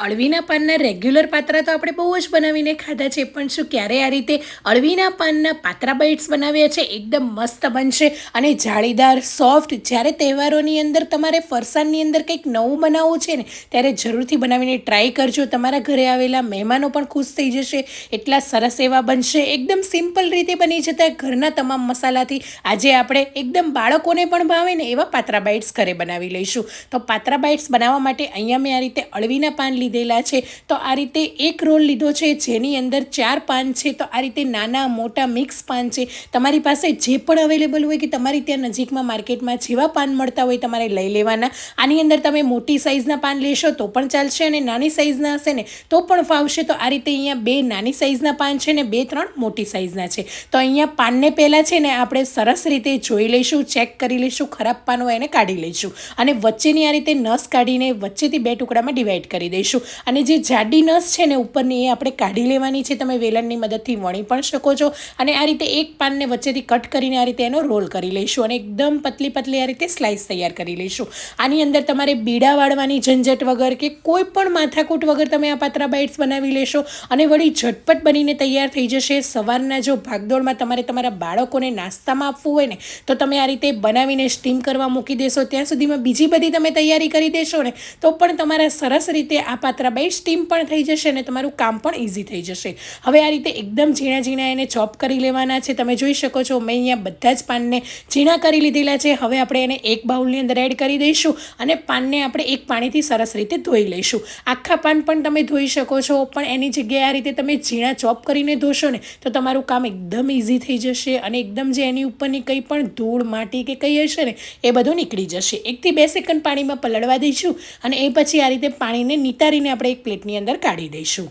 અળવીના પાનના regular પાત્રા તો આપણે બહુ જ બનાવીને ખાધા છે, પણ શું ક્યારે આ રીતે અળવીના પાનના પાત્રા બાઇટ્સ બનાવ્યા છે? એકદમ મસ્ત બનશે અને જાળીદાર સોફ્ટ. જ્યારે તહેવારોની અંદર તમારે ફરસાણની અંદર કંઈક નવું બનાવવું છે ને, ત્યારે જરૂરથી બનાવીને ટ્રાય કરજો. તમારા ઘરે આવેલા મહેમાનો પણ ખુશ થઈ જશે. એટલા સરસ એવા બનશે. એકદમ સિમ્પલ રીતે બની જતા ઘરના તમામ મસાલાથી આજે આપણે એકદમ બાળકોને પણ ભાવે ને એવા પાત્રા બાઇટ્સ ઘરે બનાવી લઈશું. તો પાત્રા બાઇટ્સ બનાવવા માટે અહીંયા મેં આ રીતે અળવીના પાન લીધેલા છે. તો આ રીતે એક રોલ લીધો છે, જેની અંદર 4 પાન છે. તો આ રીતે નાના મોટા મિક્સ પાન છે. તમારી પાસે જે પણ અવેલેબલ હોય કે તમારી ત્યાં નજીકમાં માર્કેટમાં જેવા પાન મળતા હોય તમારે લઈ લેવાના. આની અંદર તમે મોટી સાઇઝના પાન લેશો તો પણ ચાલશે અને નાની સાઇઝના હશે ને તો પણ ફાવશે. તો આ રીતે અહીંયા 2 નાની સાઇઝના પાન છે ને 2-3 મોટી સાઇઝના છે. તો અહીંયા પાનને પહેલાં છે ને આપણે સરસ રીતે જોઈ લઈશું, ચેક કરી લઈશું. ખરાબ પાન હોય એને કાઢી લઈશું અને વચ્ચેની આ રીતે નસ કાઢીને વચ્ચેથી 2 ટુકડામાં ડિવાઈડ કરી દઈશું. અને જે જાડી નસ છે ને ઉપરની એ આપણે કાઢી લેવાની છે. તમે વેલણની મદદથી વણી પણ શકો છો. અને આ રીતે એક પાનને વચ્ચેથી કટ કરીને આ રીતે એનો રોલ કરી લઈશું અને એકદમ પતલી પતલી આ રીતે સ્લાઇસ તૈયાર કરી લઈશું. આની અંદર તમારે બીડા વાળવાની ઝંઝટ વગર કે કોઈ પણ માથાકૂટ વગર તમે આ પાત્રા બાઇટ્સ બનાવી લેશો અને વળી ઝટપટ બનીને તૈયાર થઈ જશે. સવારના જો ભાગદોડમાં તમારે તમારા બાળકોને નાસ્તામાં આપવું હોય ને તો તમે આ રીતે બનાવીને સ્ટીમ કરવા મૂકી દેશો. ત્યાં સુધીમાં બીજી બધી તમે તૈયારી કરી દેશો ને તો પણ તમારા સરસ રીતે આ પાત્રા બાઇટ સ્ટીમ પણ થઈ જશે અને તમારું કામ પણ ઇઝી થઈ જશે. હવે આ રીતે એકદમ ઝીણા ઝીણા એને ચોપ કરી લેવાના છે. તમે જોઈ શકો છો મેં અહીંયા બધા જ પાનને ઝીણા કરી લીધેલા છે. હવે આપણે એને એક બાઉલની અંદર એડ કરી દઈશું અને પાનને આપણે એક પાણીથી સરસ રીતે ધોઈ લઈશું. આખા પાન પણ તમે ધોઈ શકો છો, પણ એની જગ્યાએ આ રીતે તમે ઝીણા ચોપ કરીને ધોશો ને તો તમારું કામ એકદમ ઇઝી થઈ જશે અને એકદમ જે એની ઉપરની કંઈ પણ ધૂળ માટી કે કંઈ હશે ને એ બધું નીકળી જશે. 1 થી 2 સેકન્ડ પાણીમાં પલળવા દઈશું અને એ પછી આ રીતે પાણીને નિતારીને આપણે એક પ્લેટની અંદર કાઢી દઈશું.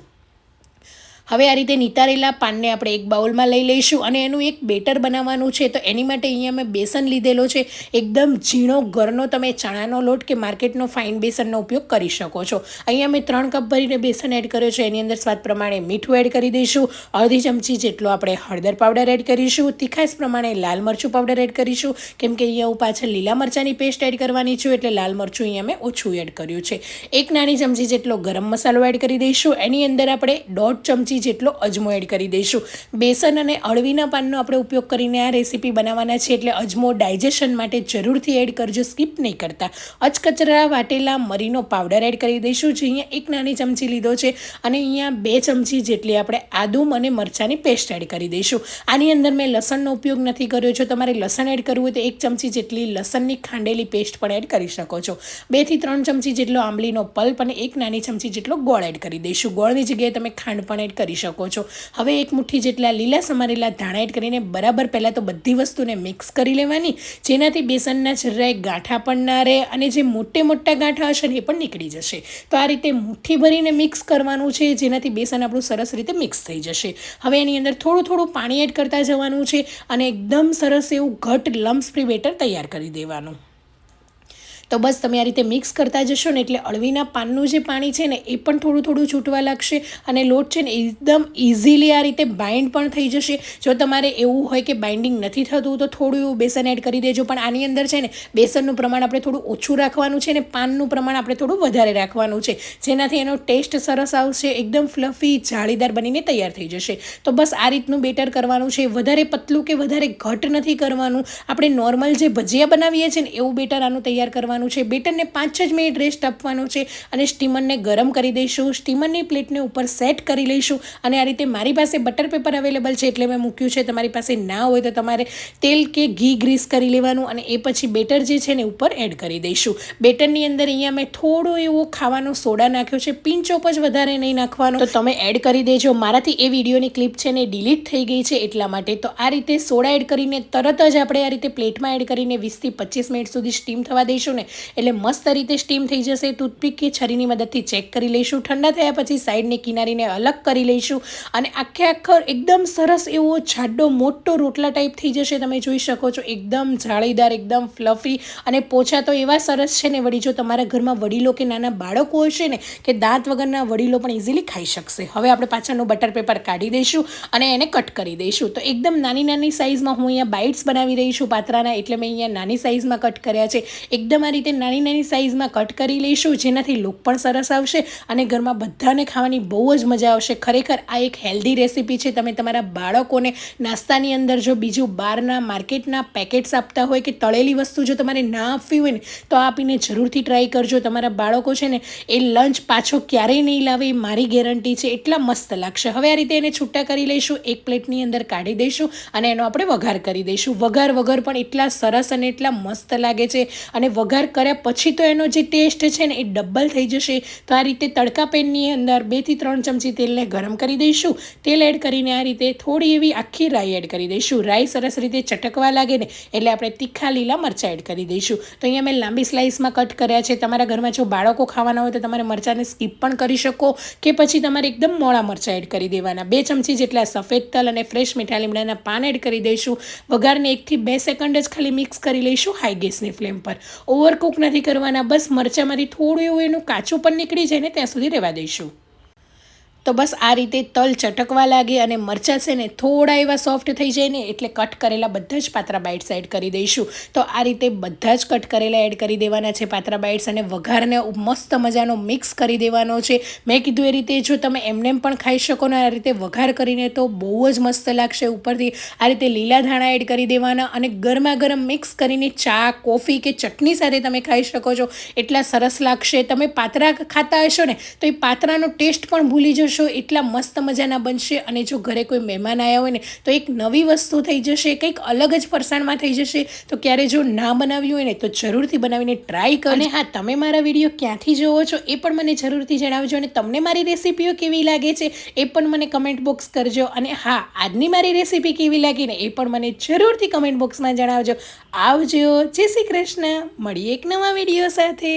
હવે આ રીતે નિતારેલા પાનને આપણે એક બાઉલમાં લઈ લઈશું અને એનું એક બેટર બનાવવાનું છે. તો એની માટે અહીંયા મેં બેસન લીધેલો છે. એકદમ ઝીણો ઘરનો તમે ચણાનો લોટ કે માર્કેટનો ફાઇન બેસનનો ઉપયોગ કરી શકો છો. અહીંયા મેં 3 કપ ભરીને બેસન એડ કર્યો છે. એની અંદર સ્વાદ પ્રમાણે મીઠું એડ કરી દઈશું. અડધી ચમચી જેટલો આપણે હળદર પાવડર એડ કરીશું. તીખાશ પ્રમાણે લાલ મરચું પાવડર એડ કરીશું, કેમ કે અહીંયા હું પાછળ લીલા મરચાંની પેસ્ટ એડ કરવાની છું એટલે લાલ મરચું અહીંયા મેં ઓછું એડ કર્યું છે. 1 નાની ચમચી જેટલો ગરમ મસાલો એડ કરી દઈશું. એની અંદર આપણે 1.5 ચમચી જેટલો અજમો એડ કરી દઈશું. બેસન અને અળવીના પાનનો આપણે ઉપયોગ કરીને આ રેસીપી બનાવવાના છે એટલે અજમો ડાયજેશન માટે જરૂરથી એડ કરજો, સ્કીપ નહીં કરતા. અચકચરા વાટેલા મરીનો પાવડર એડ કરી દઈશું, જે અહીંયા 1 નાની ચમચી લીધો છે અને અહીંયા 2 ચમચી જેટલી આપણે આદુ અને મરચાંની પેસ્ટ એડ કરી દઈશું. આની અંદર મેં લસણનો ઉપયોગ નથી કર્યો. જો તમારે લસણ એડ કરવું હોય તો 1 ચમચી જેટલી લસણની ખાંડેલી પેસ્ટ પણ એડ કરી શકો છો. 2 થી 3 ચમચી જેટલો આંબલીનો પલ્પ અને 1 નાની ચમચી જેટલો ગોળ એડ કરી દઈશું. ગોળની જગ્યાએ તમે ખાંડ પણ એડ કરી શકો છો. હવે 1 મુઠ્ઠી જેટલા લીલા સમારેલા ધાણા એડ કરીને બરાબર પહેલાં તો બધી વસ્તુને મિક્સ કરી લેવાની, જેનાથી બેસનના છર્રાએ ગાંઠા પણ ના રહે અને જે મોટા ગાંઠા હશે ને એ પણ નીકળી જશે. તો આ રીતે મુઠ્ઠી ભરીને મિક્સ કરવાનું છે, જેનાથી બેસન આપણું સરસ રીતે મિક્સ થઈ જશે. હવે એની અંદર થોડું પાણી એડ કરતા જવાનું છે અને એકદમ સરસ એવું ઘટ લમ્સ ફ્રી બેટર તૈયાર કરી દેવાનું. તો બસ તમે આ રીતે મિક્સ કરતા જશો ને એટલે અળવીના પાનનું જે પાણી છે ને એ પણ થોડું છૂટવા લાગશે અને લોટ છે ને એકદમ ઇઝીલી આ રીતે બાઇન્ડ પણ થઈ જશે. જો તમારે એવું હોય કે બાઇન્ડિંગ નથી થતું તો થોડું એવું બેસન એડ કરી દેજો, પણ આની અંદર છે ને બેસનનું પ્રમાણ આપણે થોડું ઓછું રાખવાનું છે અને પાનનું પ્રમાણ આપણે થોડું વધારે રાખવાનું છે, જેનાથી એનો ટેસ્ટ સરસ આવશે. એકદમ ફ્લફી જાળીદાર બનીને તૈયાર થઈ જશે. તો બસ આ રીતનું બેટર કરવાનું છે. વધારે પતલું કે વધારે ઘટ નથી કરવાનું. આપણે નોર્મલ જે ભજીયા બનાવીએ છીએ ને એવું બેટર આનું તૈયાર કરવાનું છે. બેટરને 5 જ મિનિટ રેસ્ટ આપવાનું છે અને સ્ટીમરને ગરમ કરી દઈશું. સ્ટીમરની પ્લેટને ઉપર સેટ કરી લઈશું અને આ રીતે મારી પાસે બટર પેપર અવેલેબલ છે એટલે મેં મૂક્યું છે. તમારી પાસે ના હોય તો તમારે તેલ કે ઘી ગ્રીસ કરી લેવાનું અને એ પછી બેટર જે છે ને ઉપર એડ કરી દઈશું. બેટરની અંદર અહીંયા મેં થોડો એવો ખાવાનો સોડા નાખ્યો છે, પિંચ ઓફ જ વધારે નહીં નાખવાનો, તો તમે એડ કરી દેજો. મારાથી એ વિડીયોની ક્લિપ છે ને ડિલીટ થઈ ગઈ છે એટલા માટે. તો આ રીતે સોડા એડ કરીને તરત જ આપણે આ રીતે પ્લેટમાં એડ કરીને 20 થી 25 મિનિટ સુધી સ્ટીમ થવા દઈશું ને એટલે મસ્ત રીતે સ્ટીમ થઈ જશે. ટૂથપીક કે છરીની મદદથી ચેક કરી લઈશું. ઠંડા થયા પછી સાઈડની કિનારીને અલગ કરી લઈશું અને આખો એકદમ સરસ એવો જાડો મોટો રોટલા ટાઈપ થઈ જશે. તમે જોઈ શકો છો એકદમ જાળીદાર, એકદમ ફ્લફી અને પોચા તો એવા સરસ છે ને. વળી જો તમારા ઘરમાં વડીલો કે નાના બાળકો હશે ને કે દાંત વગરના વડીલો પણ ઇઝીલી ખાઈ શકશે. હવે આપણે પાછળનું બટર પેપર કાઢી દઈશું અને એને કટ કરી દઈશું. તો એકદમ નાની સાઇઝમાં હું અહીંયા બાઇટ્સ બનાવી રહી છું પાત્રાના, એટલે મેં અહીંયા નાની સાઇઝમાં કટ કર્યા છે. એકદમ આ રીતે નાની નાની સાઇઝમાં કટ કરી લઈશું, જેનાથી લુક પણ સરસ આવશે અને ઘરમાં બધાને ખાવાની બહુ જ મજા આવશે. ખરેખર આ એક હેલ્ધી રેસીપી છે. તમે તમારા બાળકોને નાસ્તાની અંદર જો બીજું બહારના માર્કેટના પેકેટ્સ આપતા હોય કે તળેલી વસ્તુ જો તમારે ના આપવી હોય ને તો આપીને જરૂરથી ટ્રાય કરજો. તમારા બાળકો છે ને એ લંચ પાછો ક્યારેય નહીં લાવે, એ મારી ગેરંટી છે. એટલા મસ્ત લાગશે. હવે આ રીતે એને છૂટા કરી લઈશું, એક પ્લેટની અંદર કાઢી દઈશું અને એનો આપણે વઘાર કરી દઈશું. વઘાર વગર પણ એટલા સરસ અને એટલા મસ્ત લાગે છે અને વઘાર કર્યા પછી તો એનો જે ટેસ્ટ છે ને એ ડબલ થઈ જશે. તો આ રીતે તડકા પેનની અંદર 2 થી 3 ચમચી તેલને ગરમ કરી દઈશું. તેલ એડ કરીને આ રીતે થોડી એવી આખી રાઈ એડ કરી દઈશું. રાઈ સરસ રીતે ચટકવા લાગે ને એટલે આપણે તીખા લીલા મરચાં એડ કરી દઈશું. તો અહીંયા મેં લાંબી સ્લાઇસમાં કટ કર્યા છે. તમારા ઘરમાં જો બાળકો ખાવાના હોય તો તમારે મરચાંને સ્કીપ પણ કરી શકો કે પછી તમારે એકદમ મોળા મરચાં એડ કરી દેવાના. 2 ચમચી જેટલા સફેદ તલ અને ફ્રેશ મીઠા લીમડાના પાન એડ કરી દઈશું. વઘારને 1 થી 2 સેકન્ડ જ ખાલી મિક્સ કરી લઈશું હાઈ ગેસની ફ્લેમ પર. ઓવરકુક નથી કરવાના, બસ મરચાંમાંથી થોડું એવું એનું કાચું પણ નીકળી જાય ને ત્યાં સુધી રહેવા દઈશું. તો બસ આ રીતે તલ ચટકવા લાગે અને મરચાં છે ને થોડા એવા સોફ્ટ થઈ જાય ને એટલે કટ કરેલા બધા જ પાત્રા બાઇટ્સ એડ કરી દઈશું. તો આ રીતે બધા જ કટ કરેલા એડ કરી દેવાના છે પાત્રા બાઇટ્સ અને વઘારને મસ્ત મજાનો મિક્સ કરી દેવાનો છે. મેં કીધું એ રીતે જો તમે એમને પણ ખાઈ શકો ને આ રીતે વઘાર કરીને તો બહુ જ મસ્ત લાગશે. ઉપરથી આ રીતે લીલા ધાણા એડ કરી દેવાના અને ગરમા ગરમ મિક્સ કરીને ચા, કોફી કે ચટણી સાથે તમે ખાઈ શકો છો. એટલા સરસ લાગશે. તમે પાત્રા ખાતા હશો ને તો એ પાત્રાનો ટેસ્ટ પણ ભૂલી જશો, એટલા મસ્ત મજાના બનશે. અને જો ઘરે કોઈ મહેમાન આવ્યા હોય ને તો એક નવી વસ્તુ થઈ જશે, કંઈક અલગ જ ફરસાણમાં થઈ જશે. તો ક્યારે જો ના બનાવ્યું હોય ને તો જરૂરથી બનાવીને ટ્રાય કરો. અને હા, તમે મારા વિડીયો ક્યાંથી જોવો છો એ પણ મને જરૂરથી જણાવજો અને તમને મારી રેસીપીઓ કેવી લાગે છે એ પણ મને કમેન્ટ બોક્સ કરજો. અને હા, આજની મારી રેસીપી કેવી લાગી ને એ પણ મને જરૂરથી કમેન્ટ બોક્સમાં જણાવજો. આવજો. જય શ્રી કૃષ્ણ. મળીએ એક નવા વિડીયો સાથે.